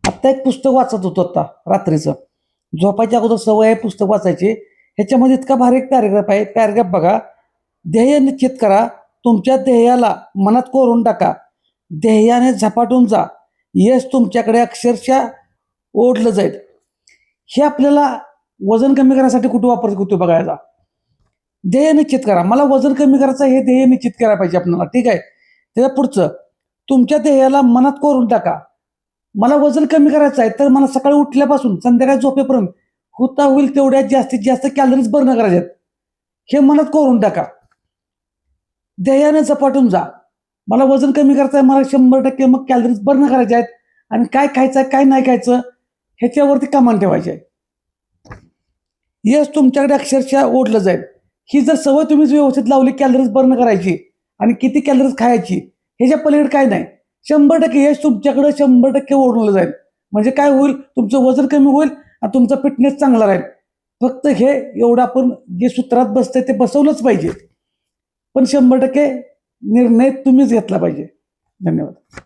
आत्ता एक पुस्तक वाचत होतो आता रात्रीचं, झोपायच्या अगोदर सवय आहे पुस्तक वाचायची. ह्याच्यामध्ये इतका भारी एक पॅरेग्राफ आहे. पॅरेग्राफ बघा. ध्येय निश्चित करा, तुमच्या ध्येयाला मनात कोरून टाका, ध्येयाने झपाटून जा, यश तुमच्याकडे अक्षरशः ओढलं जाईल. हे आपल्याला वजन कमी करण्यासाठी कुठं वापरतो बघायचा. ध्येय निश्चित करा, मला वजन कमी करायचं, हे ध्येय निश्चित करायला पाहिजे आपल्याला. ठीक आहे. त्याच्या पुढचं, तुमच्या ध्येयाला मनात कोरून टाका. मला वजन कमी करायचं आहे तर मला सकाळी उठल्यापासून संध्याकाळी झोपेपर्यंत होता होईल तेवढ्या जास्तीत जास्त कॅलरीज बर्न करायच्यात, हे मनात कोरून टाका. ध्येयाने झपाटून जा, मला वजन कमी करायचं आहे, मला 100% मग कॅलरीज बर्न करायच्या आहेत, आणि काय खायचं आहे काय नाही खायचं ह्याच्यावरती कमान ठेवायचे आहे. यश तुमच्याकडे अक्षरशः ओढलं जाईल. ही जर सवय तुम्ही व्यवस्थित लावली कॅलरीज बर्न करायची आणि किती कॅलरीज खायची, ह्याच्या पलीकडे काय नाही, 100% यश तुमच्याकडे 100% ओढलं जाईल. म्हणजे काय होईल, तुमचं वजन कमी होईल आणि तुमचा फिटनेस चांगला राहील. फक्त हे एवढं आपण जे सूत्रात बसतंय ते बसवलंच पाहिजे, पण 100% निर्णय तुम्हीच घेतला पाहिजे. धन्यवाद.